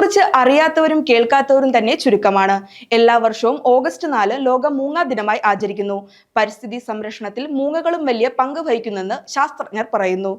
ഇതിനെക്കുറിച്ച് അറിയാത്തവരും കേൾക്കാത്തവരും തന്നെ ചുരുക്കമാണ്. എല്ലാ വർഷവും ഓഗസ്റ്റ് 4 ലോക മൂങ്ങ ദിനമായി ആചരിക്കുന്നു. പരിസ്ഥിതി സംരക്ഷണത്തിൽ മൂങ്ങകളും വലിയ പങ്ക് വഹിക്കുന്നെന്ന് ശാസ്ത്രജ്ഞർ പറയുന്നു.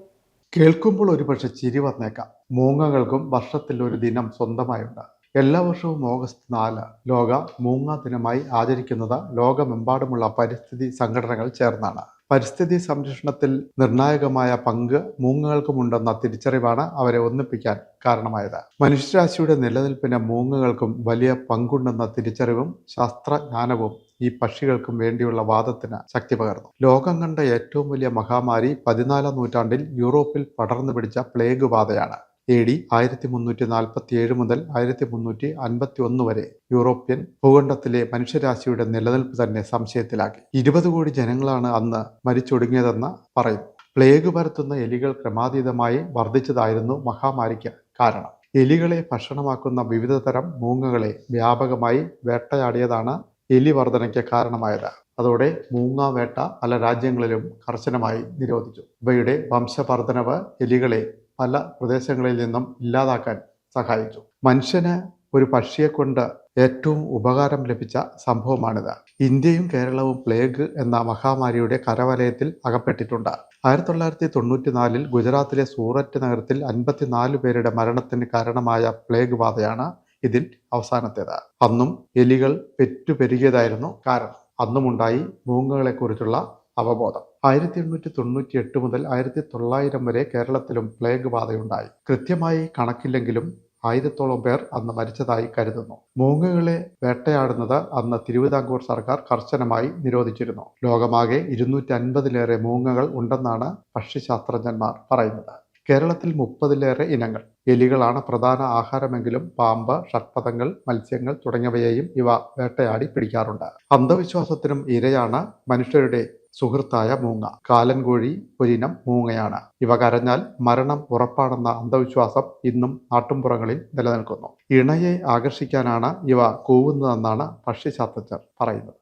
കേൾക്കുമ്പോൾ ഒരുപക്ഷെ ചിരി വന്നേക്കാം. മൂങ്ങകൾക്കും വർഷത്തിൽ ഒരു ദിനം സ്വന്തമായുണ്ട്. എല്ലാ വർഷവും ഓഗസ്റ്റ് 4 ലോക മൂങ്ങ ദിനമായി ആചരിക്കുന്നത് ലോകമെമ്പാടുമുള്ള പരിസ്ഥിതി സംഘടനകൾ ചേർന്നാണ്. പരിസ്ഥിതി സംരക്ഷണത്തിൽ നിർണായകമായ പങ്ക് മൂങ്ങകൾക്കുമുണ്ടെന്ന തിരിച്ചറിവാണ് അവരെ ഒന്നിപ്പിക്കാൻ കാരണമായത്. മനുഷ്യരാശിയുടെ നിലനിൽപ്പിന് മൂങ്ങകൾക്കും വലിയ പങ്കുണ്ടെന്ന തിരിച്ചറിവും ശാസ്ത്രജ്ഞാനവും ഈ പക്ഷികൾക്കും വേണ്ടിയുള്ള വാദത്തിന് ശക്തി പകർന്നു. ലോകം കണ്ട ഏറ്റവും വലിയ മഹാമാരി 14ാം നൂറ്റാണ്ടിൽ യൂറോപ്പിൽ പടർന്നു പിടിച്ച പ്ലേഗ് ബാധയാണ്. AD 1347 മുതൽ 1351 വരെ യൂറോപ്യൻ ഭൂഖണ്ഡത്തിലെ മനുഷ്യരാശിയുടെ നിലനിൽപ്പ് തന്നെ സംശയത്തിലാക്കി. 20 കോടി ജനങ്ങളാണ് അന്ന് മരിച്ചൊടുങ്ങിയതെന്ന് പറയുന്നു. പ്ലേഗ് പരത്തുന്ന എലികൾ ക്രമാതീതമായി വർദ്ധിച്ചതായിരുന്നു മഹാമാരിക്ക് കാരണം. എലികളെ ഭക്ഷണമാക്കുന്ന വിവിധതരം മൂങ്ങകളെ വ്യാപകമായി വേട്ടയാടിയതാണ് എലി വർധനയ്ക്ക് കാരണമായത്. അതോടെ മൂങ്ങ വേട്ട പല രാജ്യങ്ങളിലും കർശനമായി നിരോധിച്ചു. ഇവയുടെ വംശവർദ്ധനവ് എലികളെ പല പ്രദേശങ്ങളിൽ നിന്നും ഇല്ലാതാക്കാൻ സഹായിച്ചു. മനുഷ്യന് ഒരു പക്ഷിയെ കൊണ്ട് ഏറ്റവും ഉപകാരം ലഭിച്ച സംഭവമാണിത്. ഇന്ത്യയും കേരളവും പ്ലേഗ് എന്ന മഹാമാരിയുടെ കരവലയത്തിൽ അകപ്പെട്ടിട്ടുണ്ട്. 1994 ഗുജറാത്തിലെ സൂററ്റ് നഗരത്തിൽ 54 പേരുടെ മരണത്തിന് കാരണമായ പ്ലേഗ് ബാധയാണ് ഇതിൽ അവസാനത്തേത്. അന്നും എലികൾ പെറ്റുപെരുകിയതായിരുന്നു കാരണം. അന്നുമുണ്ടായി മൂങ്ങകളെക്കുറിച്ചുള്ള അവബോധം. 1898 മുതൽ 1900 വരെ കേരളത്തിലും പ്ലേഗ് ബാധയുണ്ടായി. കൃത്യമായി കണക്കില്ലെങ്കിലും 1000-ഓളം പേർ അന്ന് മരിച്ചതായി കരുതുന്നു. മൂങ്ങകളെ വേട്ടയാടുന്നത് അന്ന് തിരുവിതാംകൂർ സർക്കാർ കർശനമായി നിരോധിച്ചിരുന്നു. ലോകമാകെ 250-ലേറെ മൂങ്ങകൾ ഉണ്ടെന്നാണ് പക്ഷിശാസ്ത്രജ്ഞന്മാർ പറയുന്നത്. കേരളത്തിൽ 30-ലേറെ ഇനങ്ങൾ. എലികളാണ് പ്രധാന ആഹാരമെങ്കിലും പാമ്പ്, ഷഡ്പദങ്ങൾ, മത്സ്യങ്ങൾ തുടങ്ങിയവയെയും ഇവ വേട്ടയാടി പിടിക്കാറുണ്ട്. അന്ധവിശ്വാസത്തിനും ഇരയാണ് മനുഷ്യരുടെ സുഹൃത്തായ മൂങ്ങ. കാലൻകോഴി ഒരിനം മൂങ്ങയാണ്. ഇവ കരഞ്ഞാൽ മരണം ഉറപ്പാണെന്ന അന്ധവിശ്വാസം ഇന്നും നാട്ടുംപുറങ്ങളിൽ നിലനിൽക്കുന്നു. ഇണയെ ആകർഷിക്കാനാണ് ഇവ കൂവുന്നതെന്നാണ് പക്ഷിശാസ്ത്രജ്ഞർ പറയുന്നത്.